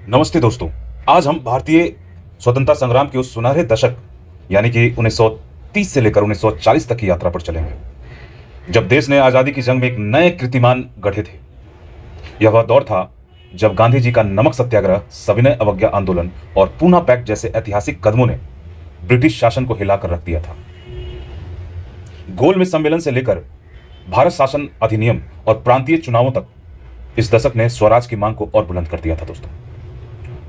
नमस्ते दोस्तों। आज हम भारतीय स्वतंत्रता संग्राम के उस सुनहरे दशक यानी कि 1930 से लेकर 1940 तक की यात्रा पर चलेंगे, जब देश ने आज़ादी की जंग में एक नए कीर्तिमान गढ़े थे। यह वह दौर था जब गांधी जी का नमक सत्याग्रह, सविनय अवज्ञा आंदोलन और पूना पैक्ट जैसे ऐतिहासिक कदमों ने ब्रिटिश शासन को हिलाकर रख दिया था। गोलमेज सम्मेलन से लेकर भारत शासन अधिनियम और प्रांतीय चुनावों तक इस दशक ने स्वराज की मांग को और बुलंद कर दिया था दोस्तों।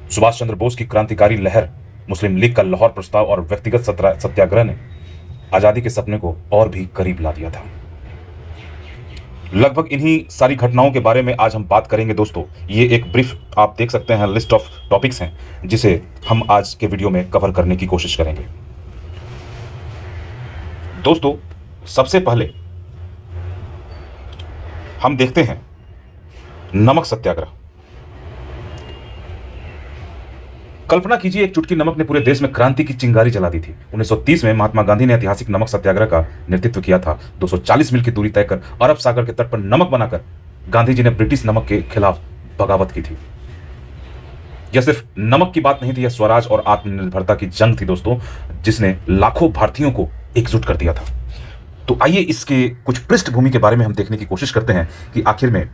सुभाष चंद्र बोस की क्रांतिकारी लहर, मुस्लिम लीग का लाहौर प्रस्ताव और व्यक्तिगत सत्याग्रह ने आजादी के सपने को और भी करीब ला दिया था। लगभग इन्हीं सारी घटनाओं के बारे में आज हम बात करेंगे दोस्तों। ये एक ब्रीफ आप देख सकते हैं, लिस्ट ऑफ टॉपिक्स हैं जिसे हम आज के वीडियो में कवर करने की कोशिश करेंगे। दोस्तों, सबसे पहले हम देखते हैं नमक सत्याग्रह। कल्पना कीजिए, एक चुटकी नमक ने पूरे देश में क्रांति की चिंगारी जला दी थी। 1930 में महात्मा गांधी ने ऐतिहासिक नमक सत्याग्रह का नेतृत्व किया था। 240 मील की दूरी तय कर अरब सागर के तट पर नमक बनाकर गांधी जी ने ब्रिटिश नमक के खिलाफ बगावत की थी। यह सिर्फ नमक की बात नहीं थी, यह स्वराज और आत्मनिर्भरता की जंग थी दोस्तों, जिसने लाखों भारतीयों को एकजुट कर दिया था। तो आइए इसके कुछ पृष्ठभूमि के बारे में हम देखने की कोशिश करते हैं कि आखिर में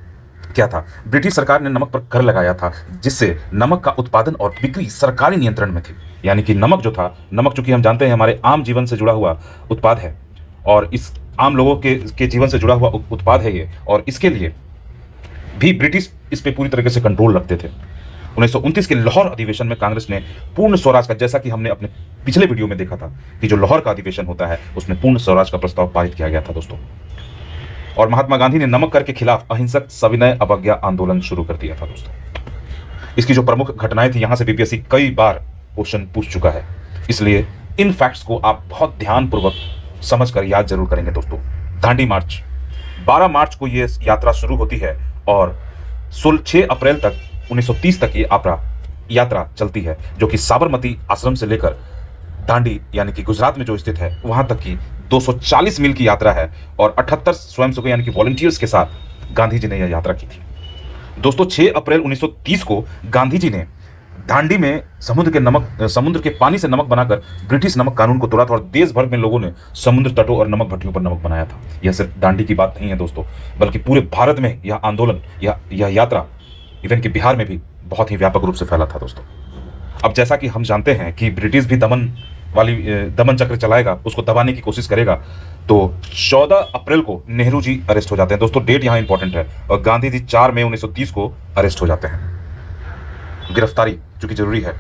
क्या था। ब्रिटिश सरकार ने नमक पर कर लगाया था, जिससे नमक का उत्पादन और बिक्री सरकारी नियंत्रण में थी। यानी कि नमक जो था, नमक चूंकि हम जानते हैं हमारे आम जीवन से जुड़ा हुआ उत्पाद है और इस आम लोगों के जीवन से जुड़ा हुआ उत्पाद है ये, और इसके लिए भी ब्रिटिश इस पे पूरी तरीके से कंट्रोल रखते थे। 1929 के लाहौर अधिवेशन में कांग्रेस ने पूर्ण स्वराज का, जैसा कि हमने अपने पिछले वीडियो में देखा था कि जो लाहौर का अधिवेशन होता है उसमें पूर्ण स्वराज का प्रस्ताव पारित किया गया था दोस्तों। और महात्मा गांधी ने नमक कर के खिलाफ अहिंसक सविनय अवज्ञा आंदोलन शुरू कर दिया था दोस्तों। इसकी जो प्रमुख घटनाएं थी, यहां से बीपीएससी कई बार क्वेश्चन पूछ चुका है, इसलिए इन फैक्ट्स को आप बहुत ध्यानपूर्वक समझकर याद जरूर करेंगे दोस्तों। दांडी मार्च, 12 मार्च को यह यात्रा शुरू होती है और 6 अप्रैल तक 1930 तक ये यात्रा चलती है, जो कि साबरमती आश्रम से लेकर दांडी यानी कि गुजरात में जो स्थित है वहां तक की 240 मील की यात्रा है और 78 स्वयंसेवकों यानी कि वॉलंटियर्स के साथ गांधी जी ने यह यात्रा की थी दोस्तों। 6 अप्रैल 1930 को गांधी जी ने दांडी में समुद्र के पानी से नमक बनाकर ब्रिटिश नमक कानून को तोड़ा था और देश भर में लोगों ने समुद्र तटों और नमक भट्टियों पर नमक बनाया था। यह सिर्फ दांडी की बात नहीं है दोस्तों, बल्कि पूरे भारत में यह आंदोलन, यह यात्रा इवन कि बिहार में भी बहुत ही व्यापक रूप से फैला था दोस्तों। अब जैसा कि हम जानते हैं कि ब्रिटिश भी दमन चक्र चलाएगा, उसको दबाने की कोशिश करेगा, तो 14 अप्रैल को नेहरू जी अरेस्ट हो जाते हैं दोस्तों। डेट यहाँ इंपॉर्टेंट है। और गांधी जी 4 मई 1930 को अरेस्ट हो जाते हैं। गिरफ्तारी चूंकि जरूरी है,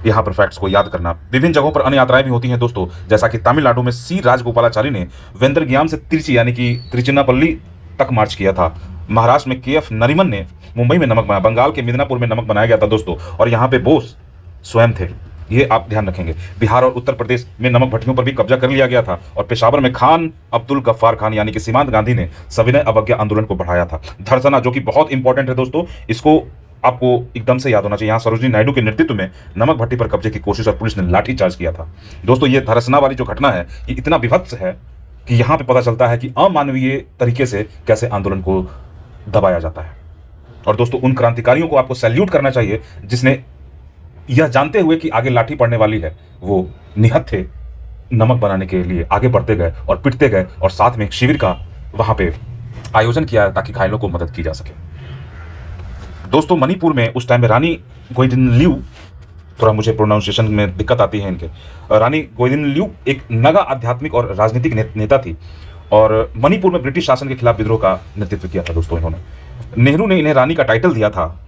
यहाँ पर फैक्ट्स को याद करना। विभिन्न जगहों पर अन्य यात्राएं भी होती हैं दोस्तों, जैसा कि तमिलनाडु में सी राजगोपालाचारी ने वेंदरगियाम से तिरुचि यानी कि त्रिचिन्नापल्ली तक मार्च किया था। महाराष्ट्र में के.एफ. नरीमन ने मुंबई में नमक बनाया। बंगाल के मिदनापुर में नमक बनाया गया था दोस्तों, और यहाँ पे बोस स्वयं थे, ये आप ध्यान रखेंगे। बिहार और उत्तर प्रदेश में नमक भट्टियों पर भी कब्जा कर लिया गया था और पेशावर में खान अब्दुल गफ्फार खान यानी कि सीमांत गांधी ने सविनय अवज्ञा आंदोलन को बढ़ाया था। धरसना, जो कि बहुत इंपॉर्टेंट है दोस्तों, इसको आपको एकदम से याद होना चाहिए। यहाँ सरोजिनी नायडू के नेतृत्व में नमक भट्टी पर कब्जे की कोशिश और पुलिस ने लाठीचार्ज किया था दोस्तों। ये धरसना वाली जो घटना है, ये इतना विभत्स है कि यहाँ पे पता चलता है कि अमानवीय तरीके से कैसे आंदोलन को दबाया जाता है। और दोस्तों, उन क्रांतिकारियों को आपको सैल्यूट करना चाहिए जिसने यह जानते हुए कि आगे लाठी पड़ने वाली है, वो निहत्थ थे, नमक बनाने के लिए आगे बढ़ते गए और पिटते गए, और साथ में एक शिविर का वहां पे आयोजन किया ताकि घायलों को मदद की जा सके दोस्तों। मणिपुर में उस टाइम में रानी गोइदिनल्यू, थोड़ा मुझे प्रोनाउंसिएशन में दिक्कत आती है इनके, रानी गोइदिनल्यू एक नगा आध्यात्मिक और राजनीतिक नेता थी और मणिपुर में ब्रिटिश शासन के खिलाफ विद्रोह का नेतृत्व किया था दोस्तों इन्होंने। नेहरू ने इन्हें रानी का टाइटल दिया था।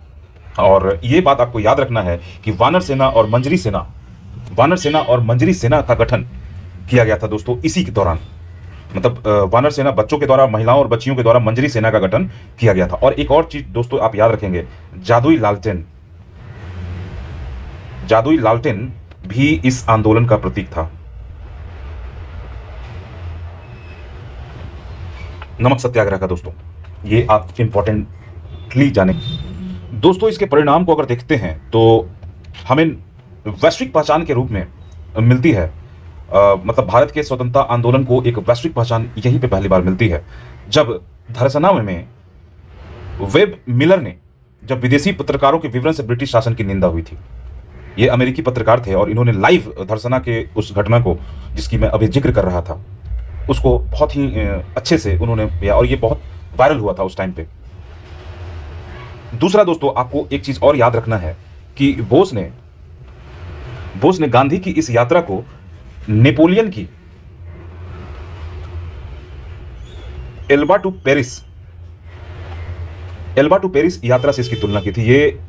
और ये बात आपको याद रखना है कि वानर सेना और मंजरी सेना का गठन किया गया था दोस्तों इसी के दौरान। मतलब वानर सेना बच्चों के द्वारा, महिलाओं और बच्चियों के द्वारा मंजरी सेना का गठन किया गया था। और एक और चीज दोस्तों आप याद रखेंगे, जादुई लालटेन भी इस आंदोलन का प्रतीक था। नमक सत्याग्रह का दोस्तों, ये आप इंपॉर्टेंटली जाने दोस्तों। इसके परिणाम को अगर देखते हैं तो हमें वैश्विक पहचान के रूप में मिलती है। मतलब भारत के स्वतंत्रता आंदोलन को एक वैश्विक पहचान यहीं पे पहली बार मिलती है, जब धरसना में वेब मिलर ने जब विदेशी पत्रकारों के विवरण से ब्रिटिश शासन की निंदा हुई थी। ये अमेरिकी पत्रकार थे और इन्होंने लाइव धरसना के उस घटना को, जिसकी मैं अभी जिक्र कर रहा था, उसको बहुत ही अच्छे से उन्होंने किया और ये बहुत वायरल हुआ था उस टाइम पे। दूसरा दोस्तों, आपको एक चीज और याद रखना है कि बोस ने गांधी की इस यात्रा को नेपोलियन की एल्बा टू पेरिस यात्रा से इसकी तुलना की थी, ये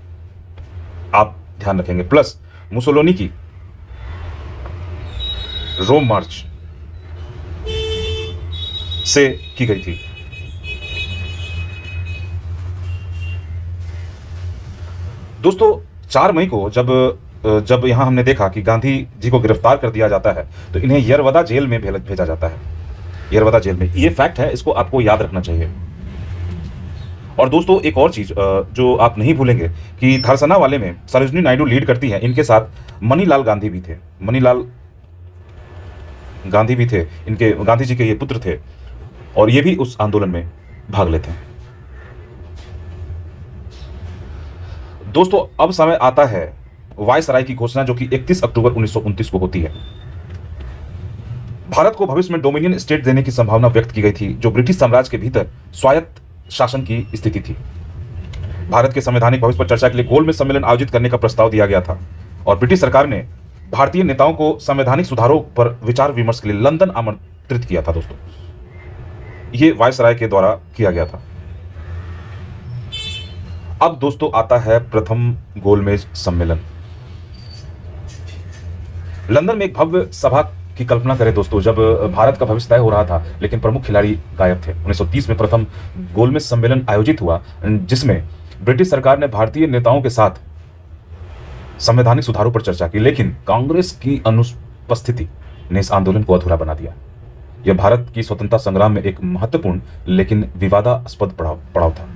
आप ध्यान रखेंगे। प्लस मुसोलिनी की रोम मार्च से की गई थी। दोस्तों 4 मई को जब यहां हमने देखा कि गांधी जी को गिरफ्तार कर दिया जाता है तो इन्हें यरवदा जेल में भेजा जाता है। यरवदा जेल में, ये फैक्ट है, इसको आपको याद रखना चाहिए। और दोस्तों एक और चीज जो आप नहीं भूलेंगे कि थरसना वाले में सरोजिनी नायडू लीड करती हैं, इनके साथ मनीलाल गांधी भी थे। मनीलाल गांधी भी थे, इनके गांधी जी के ये पुत्र थे और ये भी उस आंदोलन में भाग लेते हैं। दोस्तों अब समय आता है वायसराय की घोषणा, जो कि 31 अक्टूबर 1929 को होती है। भारत को भविष्य में डोमिनियन स्टेट देने की संभावना व्यक्त की गई थी, जो ब्रिटिश साम्राज्य के भीतर स्वायत्त शासन की स्थिति थी। भारत के संवैधानिक भविष्य पर चर्चा के लिए गोलमेज सम्मेलन आयोजित करने का प्रस्ताव दिया गया था और ब्रिटिश सरकार ने भारतीय नेताओं को संवैधानिक सुधारों पर विचार विमर्श के लिए लंदन आमंत्रित किया था। दोस्तों ये वायसराय के द्वारा किया गया था। अब दोस्तों आता है प्रथम गोलमेज सम्मेलन। लंदन में एक भव्य सभा की कल्पना करें दोस्तों, जब भारत का भविष्य तय हो रहा था लेकिन प्रमुख खिलाड़ी गायब थे। 1930 में प्रथम गोलमेज सम्मेलन आयोजित हुआ, जिसमें ब्रिटिश सरकार ने भारतीय नेताओं के साथ संवैधानिक सुधारों पर चर्चा की, लेकिन कांग्रेस की अनुपस्थिति ने इस आंदोलन को अधूरा बना दिया। यह भारत की स्वतंत्रता संग्राम में एक महत्वपूर्ण लेकिन विवादास्पद पड़ाव था।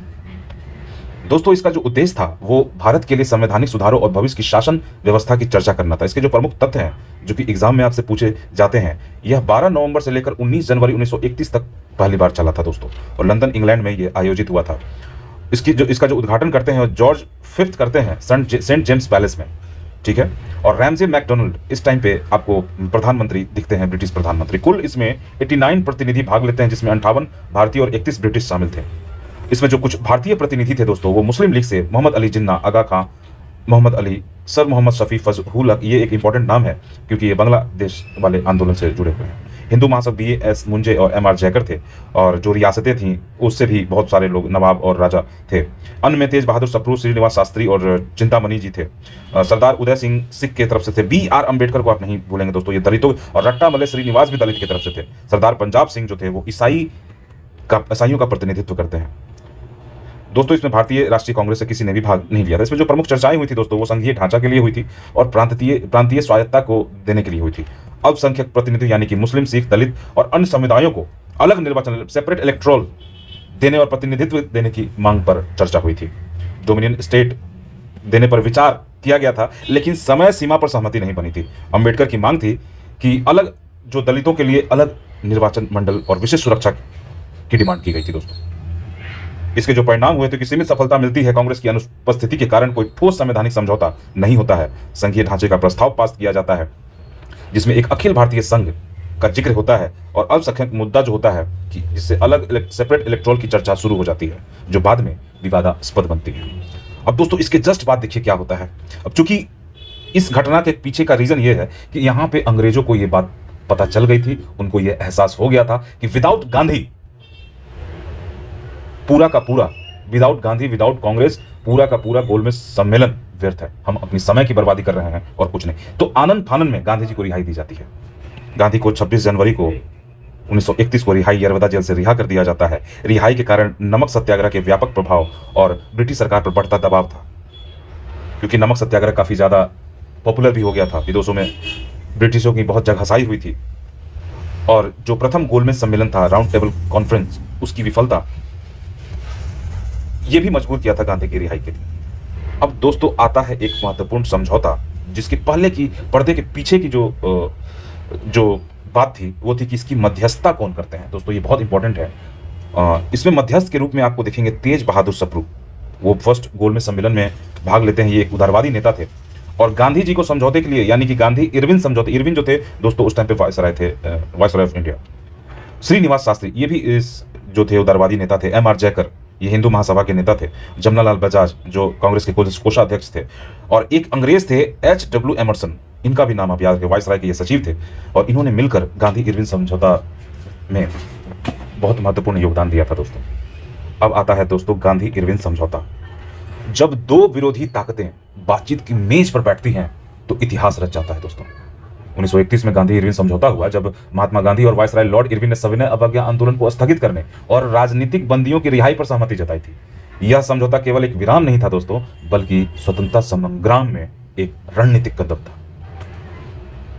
दोस्तों इसका जो उद्देश्य था वो भारत के लिए संवैधानिक सुधारों और भविष्य की शासन व्यवस्था की चर्चा करना था। इसके जो प्रमुख तथ्य हैं जो कि एग्जाम में आपसे पूछे जाते हैं, यह 12 नवंबर से लेकर 19 जनवरी 1931 तक पहली बार चला था दोस्तों, और लंदन इंग्लैंड में यह आयोजित हुआ था। इसका जो उद्घाटन करते हैं जॉर्ज फिफ्थ करते हैं सेंट जेम्स पैलेस में, ठीक है। और रैमजे मैकडोनल्ड इस टाइम पे आपको प्रधानमंत्री दिखते हैं, ब्रिटिश प्रधानमंत्री। कुल इसमें 89 प्रतिनिधि भाग लेते हैं, जिसमें 58 भारतीय और 31 ब्रिटिश शामिल थे। इसमें जो कुछ भारतीय प्रतिनिधि थे दोस्तों, वो मुस्लिम लीग से मोहम्मद अली जिन्ना, आगा खां, मोहम्मद अली, सर मोहम्मद शफी फजहुल हक, ये एक इंपॉर्टेंट नाम है क्योंकि ये बांग्लादेश वाले आंदोलन से जुड़े हुए हैं। हिंदू महासभा BAS मुंजे और MR जयकर थे, और जो रियासतें थीं उससे भी बहुत सारे लोग, नवाब और राजा थे। अन्य में तेज बहादुर सप्रू, श्रीनिवास शास्त्री और चिंतामणि जी थे। सरदार उदय सिंह सिख की तरफ से थे। BR अम्बेडकर को आप नहीं भूलेंगे दोस्तों, ये दलितों, और रट्टा मले श्रीनिवास भी दलित की तरफ से थे। सरदार पंजाब सिंह जो थे वो ईसाइयों का प्रतिनिधित्व करते हैं। दोस्तों इसमें भारतीय राष्ट्रीय कांग्रेस से किसी ने भी भाग नहीं लिया था। इसमें जो प्रमुख चर्चाएं हुई थी दोस्तों, वो संघीय ढांचा के लिए हुई थी और प्रांतीय स्वायत्तता को देने के लिए हुई थी। अल्पसंख्यक प्रतिनिधि यानी कि मुस्लिम, सिख, दलित और अन्य समुदायों को अलग निर्वाचन, सेपरेट इलेक्टोरल देने और प्रतिनिधित्व देने की मांग पर चर्चा हुई थी। डोमिनियन स्टेट देने पर विचार किया गया था, लेकिन समय सीमा पर सहमति नहीं बनी थी। अंबेडकर की मांग थी कि अलग, जो दलितों के लिए अलग निर्वाचन मंडल और विशेष सुरक्षा की डिमांड की गई थी दोस्तों। इसके जो परिणाम हुए थे कि सीमित सफलता मिलती है, कांग्रेस की अनुपस्थिति के कारण कोई ठोस संवैधानिक समझौता नहीं होता है। संघीय ढांचे का प्रस्ताव पास किया जाता है, जिसमें एक अखिल भारतीय संघ का जिक्र होता है, और अल्पसंख्यक मुद्दा जो होता है कि जिससे अलग सेपरेट इलेक्टोरल की चर्चा शुरू हो जाती है, जो बाद में विवादास्पद बनती है। अब दोस्तों इसके जस्ट बाद देखिए क्या होता है। अब चूंकि इस घटना के पीछे का रीजन ये है कि यहाँ पे अंग्रेजों को ये बात पता चल गई थी, उनको ये एहसास हो गया था कि विदाउट गांधी पूरा का पूरा, विदाउट गांधी, विदाउट कांग्रेस, पूरा का पूरा गोलमेज सम्मेलन व्यर्थ है। हम अपनी समय की बर्बादी कर रहे हैं और कुछ नहीं। तो आनंद फानन में गांधी जी को रिहाई दी जाती है। गांधी को 26 जनवरी को 1931 को रिहाई, यरवदा जेल से रिहा कर दिया जाता है। रिहाई के कारण नमक सत्याग्रह के व्यापक प्रभाव और ब्रिटिश सरकार पर बढ़ता दबाव था, क्योंकि नमक सत्याग्रह काफी ज्यादा पॉपुलर भी हो गया था। विदेशों में ब्रिटिशों की बहुत जगहसाई हुई थी, और जो प्रथम गोलमेज सम्मेलन था, राउंड टेबल कॉन्फ्रेंस, उसकी विफलता यह भी मजबूर किया था गांधी की रिहाई के लिए। अब दोस्तों आता है एक महत्वपूर्ण समझौता, जिसके पहले की पर्दे के पीछे की जो बात थी वो थी कि इसकी मध्यस्थता कौन करते हैं। दोस्तों ये बहुत इंपॉर्टेंट है। इसमें मध्यस्थ के रूप में आपको देखेंगे तेज बहादुर सप्रू, वो फर्स्ट गोलमेज सम्मेलन में भाग लेते हैं। ये एक उदारवादी नेता थे और गांधी जी को समझौते के लिए, यानी कि गांधी इरविन समझौते, इरविन जो थे दोस्तों उस टाइम पे वायसराय थे, viceroy of India, Srinivas Shastri ये भी इस जो थे उदारवादी नेता थे, एम आर जयकर ये हिंदू महासभा के नेता थे, जमनालाल बजाज जो कांग्रेस के कोषाध्यक्ष थे, और एक अंग्रेज थे एच डब्ल्यू एमरसन, इनका भी नाम आप याद रखें, वायसराय के ये सचिव थे, और इन्होंने मिलकर गांधी इरविन समझौता में बहुत महत्वपूर्ण योगदान दिया था दोस्तों। अब आता है दोस्तों गांधी इरविन समझौता। जब दो विरोधी ताकतें बातचीत की मेज पर बैठती हैं तो इतिहास रच जाता है दोस्तों। 1931 में गांधी इरविन समझौता हुआ जब महात्मा गांधी और वायसराय लॉर्ड इरविन ने सविनय अवज्ञा आंदोलन को स्थगित करने और राजनीतिक बंदियों की रिहाई पर सहमति जताई थी। यह समझौता केवल एक विराम नहीं था दोस्तों, बल्कि स्वतंत्रता संग्राम में एक रणनीतिक कदम था।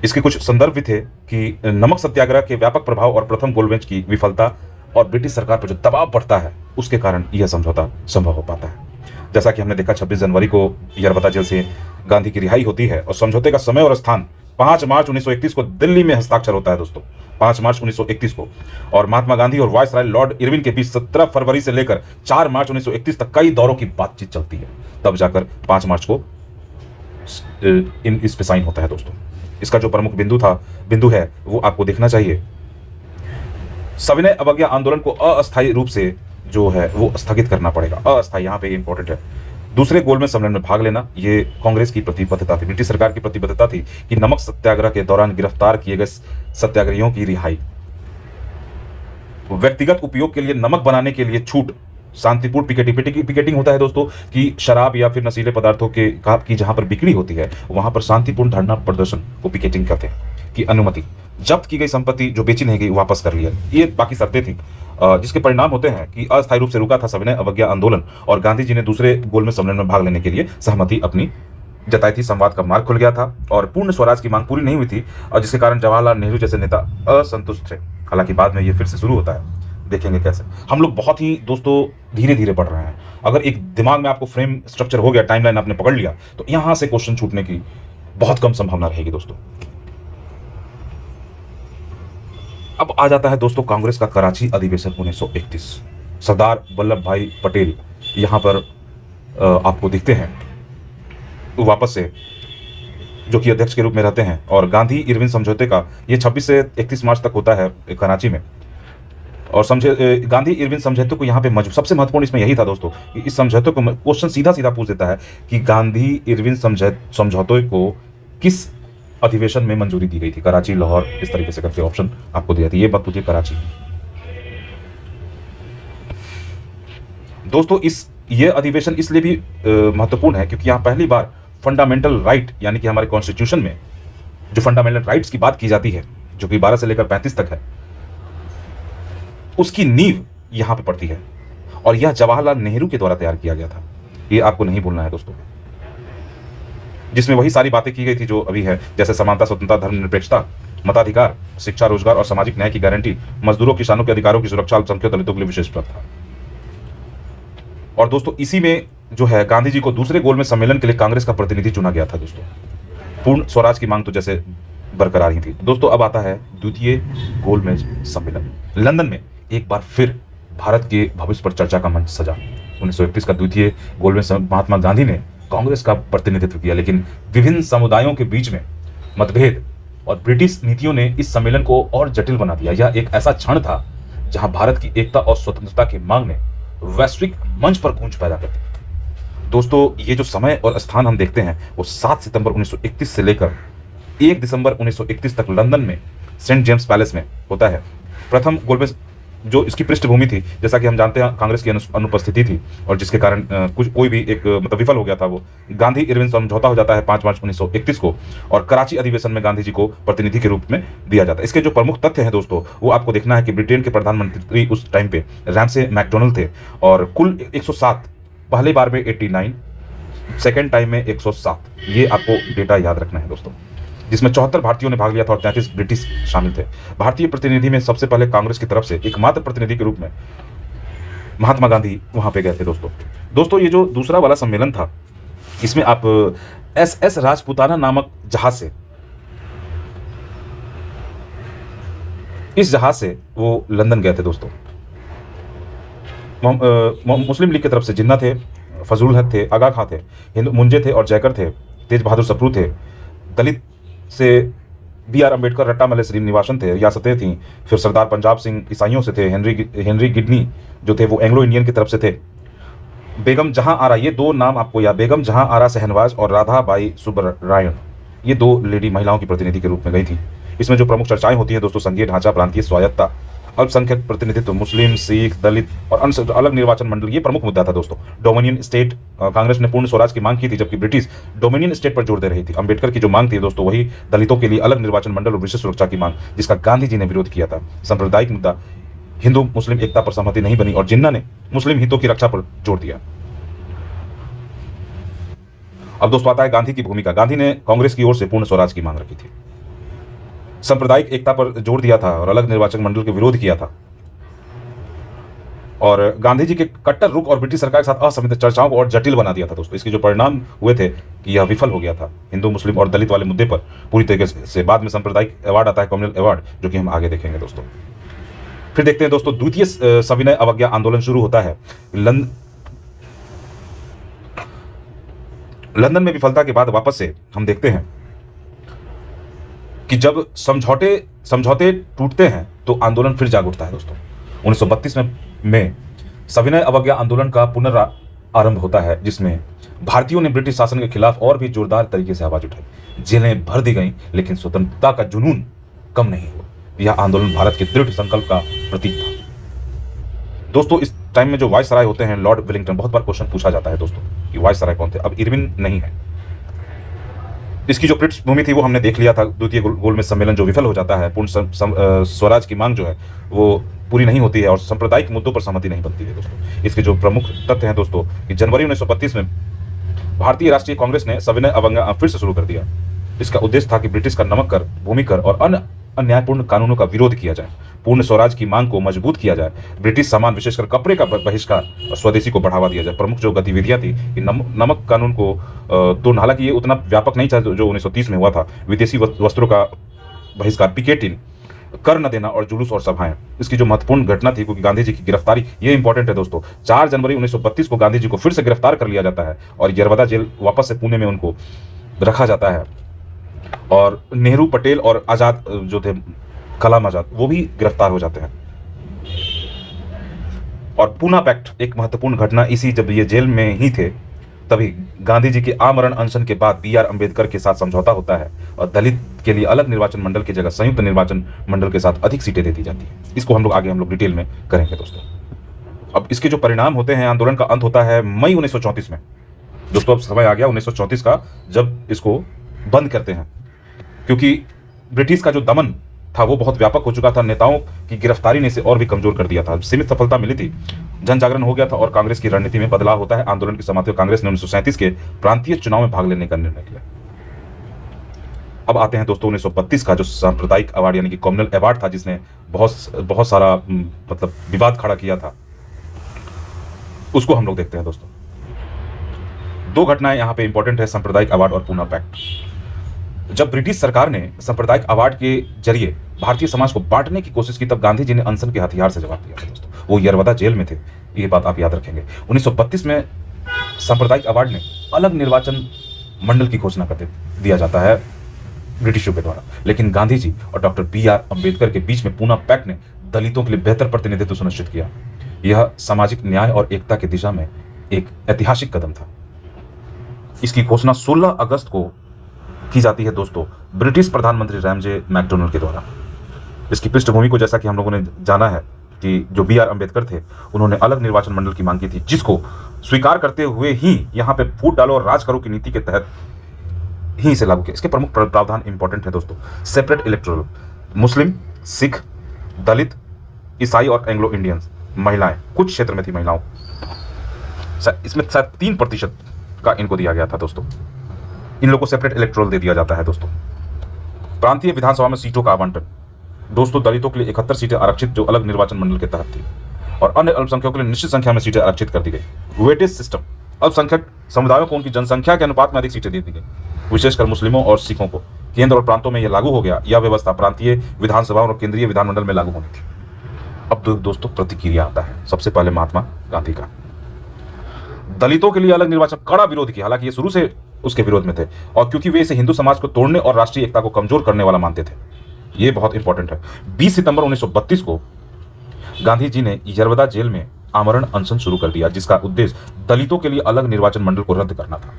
इसके कुछ संदर्भ भी थे कि नमक सत्याग्रह के व्यापक प्रभाव और प्रथम गोलमेज की विफलता और ब्रिटिश सरकार पर जो दबाव पड़ता है उसके कारण यह समझौता संभव हो पाता है। जैसा कि हमने देखा 26 जनवरी को यरबता जेल से गांधी की रिहाई होती है और समझौते का समय और स्थान 5 मार्च 1931 को दिल्ली में हस्ताक्षर होता है दोस्तों, 5 मार्च 1931 को। और महात्मा गांधी और वायसराय लॉर्ड इरविन के बीच 17 फरवरी से लेकर 4 मार्च 1931 तक कई दौरों की बातचीत चलती है, तब जाकर 5 मार्च को इस पे साइन होता है दोस्तों। इसका जो प्रमुख बिंदु है वो आपको देखना चाहिए। सविनय अवज्ञा आंदोलन को अस्थायी रूप से जो है वो स्थगित करना पड़ेगा, अस्थायी, यहाँ पे इंपॉर्टेंट है। दूसरे गोलमेज सम्मेलन में भाग लेना, ये कांग्रेस की प्रतिबद्धता थी, ब्रिटिश सरकार की प्रतिबद्धता थी कि नमक सत्याग्रह के दौरान गिरफ्तार किए गए सत्याग्रहियों की रिहाई, व्यक्तिगत उपयोग के लिए नमक बनाने के लिए छूट, शांतिपूर्ण पिकेटिंग होता है दोस्तों कि शराब या फिर नशीले पदार्थों की जहां पर बिक्री होती है वहां पर शांतिपूर्ण धरना प्रदर्शन को पिकेटिंग कहते हैं, की अनुमति, जब्त की गई संपत्ति जो बेची नहीं गई वापस कर लिया, ये बाकी शर्तें थी, जिसके परिणाम होते हैं कि अस्थायी रूप से रुका था सविनय अवज्ञा आंदोलन और गांधी जी ने दूसरे गोलमेज सम्मेलन में भाग लेने के लिए सहमति अपनी जताई थी। संवाद का मार्ग खुल गया था और पूर्ण स्वराज की मांग पूरी नहीं हुई थी और जिसके कारण जवाहरलाल नेहरू जैसे नेता असंतुष्ट थे। हालांकि बाद में ये फिर से शुरू होता है, देखेंगे कैसे। हम लोग बहुत ही दोस्तों धीरे धीरे बढ़ रहे हैं। अगर एक दिमाग में आपको फ्रेम स्ट्रक्चर हो गया, टाइमलाइन आपने पकड़ लिया, तो यहां से क्वेश्चन छूटने की बहुत कम संभावना रहेगी दोस्तों। अब आ जाता है दोस्तों कांग्रेस का कराची अधिवेशन 1931। सरदार वल्लभ भाई पटेल यहां पर आपको दिखते हैं वापस से, जो कि अध्यक्ष के रूप में रहते हैं, और गांधी इरविन समझौते का ये 26 से 31 मार्च तक होता है कराची में। और गांधी इरविन समझौते को यहाँ पे सबसे महत्वपूर्ण इसमें यही था दोस्तों कि इस समझौते को क्वेश्चन सीधा सीधा पूछ देता है कि गांधी इरविन समझौते को किस अधिवेशन में मंजूरी दी गई थी, कराची, लाहौर, इस तरीके से करके ऑप्शन आपको दिया था। ये बात पूछिए कराची दोस्तों। ये अधिवेशन इसलिए भी महत्वपूर्ण है क्योंकि यहाँ पहली बार फंडामेंटल राइट, यानी कि हमारे कॉन्स्टिट्यूशन में जो फंडामेंटल राइट्स की बात की जाती है, जो कि 12 से लेकर 35 तक है, उसकी नींव यहां पे पड़ती है और यह जवाहरलाल नेहरू के द्वारा तैयार किया गया था। ये आपको नहीं भूलना है दोस्तों, जिसमें वही सारी बातें की गई थी जो अभी है, जैसे समानता, स्वतंत्रता, धर्मनिरपेक्षता, मताधिकार, शिक्षा, रोजगार और सामाजिक न्याय की गारंटी, मजदूरों, किसानों के अधिकारों की सुरक्षा, अल्पसंख्यक दलितों के लिए विशेष प्रावधान। और दोस्तों इसी में जो है गांधी जी को दूसरे गोलमेज सम्मेलन के लिए कांग्रेस का प्रतिनिधि चुना गया था दोस्तों। पूर्ण स्वराज की मांग तो जैसे बरकरार ही थी दोस्तों। अब आता है द्वितीय गोलमेज सम्मेलन लंदन में। एक बार फिर भारत के भविष्य पर चर्चा का मंच सजा। 1931 का द्वितीय गोलमेज महात्मा गांधी ने कांग्रेस का प्रतिनिधित्व किया, लेकिन विभिन्न समुदायों के बीच में मतभेद और ब्रिटिश नीतियों ने इस सम्मेलन को और जटिल बना दिया। यह एक ऐसा क्षण था जहां भारत की एकता और स्वतंत्रता की मांग ने वैश्विक मंच पर गूंज पैदा कर दी दोस्तों। ये जो समय और स्थान हम देखते हैं वो 7 सितंबर 1931 से लेकर 1 दिसंबर 1931 तक लंदन में सेंट जेम्स पैलेस में होता है। प्रथम गोलमेज जो इसकी पृष्ठभूमि थी, जैसा कि हम जानते हैं कांग्रेस की अनुपस्थिति थी और जिसके कारण कोई भी एक मतलब विफल हो गया था। वो गांधी इरविन समझौता हो जाता है 5 मार्च 1931 को और कराची अधिवेशन में गांधी जी को प्रतिनिधि के रूप में दिया जाता है। इसके जो प्रमुख तथ्य हैं दोस्तों वो आपको देखना है कि ब्रिटेन के प्रधानमंत्री उस टाइम पे रैमसे मैकडोनल्ड थे और कुल 107, पहले बार में 89, सेकेंड टाइम में 107, ये आपको डेटा याद रखना है दोस्तों, जिसमें 74 भारतीयों ने भाग लिया था और 33 ब्रिटिश शामिल थे। भारतीय प्रतिनिधि में सबसे पहले कांग्रेस की तरफ से एकमात्र प्रतिनिधि के रूप में महात्मा गांधी वहां पे गए थे दोस्तों। ये जो दूसरा वाला सम्मेलन था इसमें आप SS राजपूताना नामक जहाज से, इस जहाज से वो लंदन गए थे दोस्तों। मुस्लिम लीग की तरफ से जिन्ना थे, फजलुल हक थे, आगा खां थे, हिंदू मुंजे थे और जयकर थे, तेज बहादुर सप्रू थे, दलित से B.R. अम्बेडकर, रट्टा मल्ले श्रीनिवासन थे, रियासतें थीं। फिर सरदार पंजाब सिंह ईसाइयों से थे, हेनरी गिडनी जो थे वो एंग्लो इंडियन की तरफ से थे। बेगम जहां आरा, ये दो नाम आपको याद, बेगम जहां आरा सहनवाज और राधा बाई सुब्बरायण, ये दो लेडी महिलाओं की प्रतिनिधि के रूप में गई थी। इसमें जो प्रमुख चर्चाएं होती हैं दोस्तों, संघीय ढांचा, प्रांतीय स्वायत्तता, अल्पसंख्यक प्रतिनिधित्व, मुस्लिम, सिख, दलित और अन्य अलग निर्वाचन मंडल, ये प्रमुख मुद्दा था दोस्तों। डोमिनियन स्टेट, कांग्रेस ने पूर्ण स्वराज की मांग की थी, जबकि ब्रिटिश डोमिनियन स्टेट पर जोर दे रही थी। अंबेडकर की जो मांग थी दोस्तों, वही दलितों के लिए अलग निर्वाचन मंडल और विशेष सुरक्षा की मांग, जिसका गांधी जी ने विरोध किया था। सांप्रदायिक मुद्दा, हिंदू मुस्लिम एकता पर सहमति नहीं बनी और जिन्ना ने मुस्लिम हितों की रक्षा पर जोर दिया। अब दोस्तों आता है गांधी की भूमिका। गांधी ने कांग्रेस की ओर से पूर्ण स्वराज की मांग रखी थी, सांप्रदायिक एकता पर जोर दिया था और अलग निर्वाचन मंडल के विरोध किया था। और गांधी जी के कट्टर रुख और ब्रिटिश सरकार के साथ असंबंधित चर्चाओं को और जटिल बना दिया था दोस्तों। इसके जो परिणाम हुए थे कि यह विफल हो गया था हिंदू मुस्लिम और दलित वाले मुद्दे पर पूरी तरीके से। बाद में सांप्रदायिक अवार्ड आता है, कम्युनल अवार्ड, जो कि हम आगे देखेंगे दोस्तों। फिर देखते हैं दोस्तों, द्वितीय सविनय अवज्ञा आंदोलन शुरू होता है। लंदन में विफलता के बाद वापस से हम देखते हैं कि जब समझौते टूटते हैं तो आंदोलन फिर जाग उठता है दोस्तों। 1932 में सविनय अवज्ञा आंदोलन का पुनरारंभ होता है, जिसमें भारतीयों ने ब्रिटिश शासन के खिलाफ और भी जोरदार तरीके से आवाज उठाई। जेलें भर दी गईं, लेकिन स्वतंत्रता का जुनून कम नहीं हुआ। यह आंदोलन भारत के दृढ़ संकल्प का प्रतीक था दोस्तों। इस टाइम में जो वायसराय होते हैं लॉर्ड वेलिंगटन, बहुत बार क्वेश्चन पूछा जाता है दोस्तों कि वायसराय कौन थे। अब इरविन नहीं है। इसकी जो पृष्ठभूमि थी वो हमने देख लिया था। द्वितीय गोलमेज सम्मेलन जो विफल हो जाता है, पूर्ण स्वराज की मांग जो है वो पूरी नहीं होती है और सांप्रदायिक मुद्दों पर सहमति नहीं बनती है दोस्तों। इसके जो प्रमुख तथ्य हैं दोस्तों कि जनवरी 1932 में भारतीय राष्ट्रीय कांग्रेस ने सविनय अवज्ञा फिर से शुरू कर दिया। इसका उद्देश्य था कि ब्रिटिश का नमक कर, भूमि कर और अन्य अन्यायपूर्ण कानूनों का विरोध किया जाए, पूर्ण स्वराज की मांग को मजबूत किया जाए, ब्रिटिश सामान विशेषकर कपड़े का बहिष्कार और स्वदेशी को बढ़ावा दिया जाए। प्रमुख जो गतिविधियां थी कि नमक कानून को तो हालांकि ये उतना व्यापक नहीं था जो 1930 में हुआ था। विदेशी वस्त्रों का बहिष्कार, पिकेटिंग, कर न देना और जुलूस और सभाएं। इसकी जो महत्वपूर्ण घटना थी क्योंकि गांधी जी की गिरफ्तारी, ये इंपॉर्टेंट है दोस्तों। 4 जनवरी 1932 को गांधी जी को फिर से गिरफ्तार कर लिया जाता है और यरवदा जेल वापस से पुणे में उनको रखा जाता है। और नेहरू, पटेल और आजाद जो थे, कलाम आजाद, वो भी गिरफ्तार हो जाते हैं। और पूना पैक्ट एक महत्वपूर्ण घटना, इसी जब ये जेल में ही थे तभी गांधी जी के आमरण अनशन के बाद B.R. अम्बेडकर के साथ समझौता होता है और दलित के लिए अलग निर्वाचन मंडल की जगह संयुक्त निर्वाचन मंडल के साथ अधिक सीटें दे दी जाती है। इसको हम लोग डिटेल में करेंगे दोस्तों। अब इसके जो परिणाम होते हैं, आंदोलन का अंत होता है मई 1934 में दोस्तों। अब समय आ गया 1934 का, जब इसको बंद करते हैं क्योंकि ब्रिटिश का जो दमन था वो बहुत व्यापक हो चुका था। नेताओं की गिरफ्तारी ने इसे और भी कमजोर कर दिया था। सीमित सफलता मिली थी, जन जागरण हो गया था और कांग्रेस की रणनीति में बदलाव होता है। आंदोलन की समाप्ति कांग्रेस ने 1937 के प्रांतीय चुनाव में भाग लेने का निर्णय लिया। अब आते हैं दोस्तों 1932 का जो सांप्रदायिक अवार्ड यानी कि कम्युनल अवार्ड था, जिसने बहुत सारा मतलब विवाद खड़ा किया था, उसको हम लोग देखते हैं दोस्तों। 2 घटनाएं यहाँ पे इंपॉर्टेंट है, सांप्रदायिक अवार्ड और पूना पैक्ट। जब ब्रिटिश सरकार ने सांप्रदायिक अवार्ड के जरिए भारतीय समाज को बांटने की कोशिश की, तब गांधी जी ने अनशन के हथियार से जवाब दिया था दोस्तों। वो यरवदा जेल में थे, ये बात आप याद रखेंगे। 1932 में सांप्रदायिक अवार्ड ने अलग निर्वाचन मंडल की घोषणा कर दिया जाता है ब्रिटिशों के द्वारा, लेकिन गांधी जी और डॉक्टर B.R. अम्बेडकर के बीच में पूना पैक्ट ने दलितों के लिए बेहतर प्रतिनिधित्व सुनिश्चित किया। यह सामाजिक न्याय और एकता की दिशा में एक ऐतिहासिक कदम था। इसकी घोषणा 16 अगस्त को की जाती है दोस्तों, ब्रिटिश प्रधानमंत्री रैमजे मैकडोनल्ड के द्वारा। इसकी पृष्ठभूमि को जैसा कि हम लोगों ने जाना है कि जो B.R. अम्बेडकर थे, उन्होंने अलग निर्वाचन मंडल की मांग की थी, जिसको स्वीकार करते हुए ही यहाँ पे फूट डालो और राज करो की नीति के तहत ही इसे लागू किया। इसके प्रमुख प्रावधान इंपॉर्टेंट है दोस्तों। सेपरेट इलेक्टोरल, मुस्लिम, सिख, दलित, ईसाई और एंग्लो इंडियंस, महिलाएं, कुछ क्षेत्र में थी महिलाओं, इसमें शायद 3% का इनको दिया गया था दोस्तों। इन लोगों को सेपरेट इलेक्टोरल दे दिया जाता है दोस्तों। प्रांतीय विधानसभा में सीटों का आवंटन दोस्तों, दलितों के लिए 71 सीटें आरक्षित जो अलग निर्वाचन मंडल के तहत थी, और अन्य अल्पसंख्यकों के लिए निश्चित संख्या में सीटें आरक्षित कर दी गई। वेटेज सिस्टम, अल्पसंख्यक समुदायों को उनकी जनसंख्या के अनुपात में अधिक सीटें दे दी गई, विशेषकर मुस्लिमों और सिखों को। केंद्र और प्रांतों में यह लागू हो गया। यह व्यवस्था प्रांतीय विधानसभाओं और केंद्रीय विधानमंडल में लागू होनी थी। अब दोस्तों प्रतिक्रिया आता है, सबसे पहले महात्मा गांधी का। दलितों के लिए अलग निर्वाचन कड़ा विरोध किया, हालांकि ये शुरू से उसके विरोध में थे, और क्योंकि वे इसे हिंदू समाज को तोड़ने और राष्ट्रीय एकता को कमजोर करने वाला मानते थे। ये बहुत इंपॉर्टेंट है। 20 सितंबर 1932 को गांधी जी ने यरवदा जेल में आमरण अनशन शुरू कर दिया, जिसका उद्देश्य दलितों के लिए अलग निर्वाचन मंडल को रद्द करना था।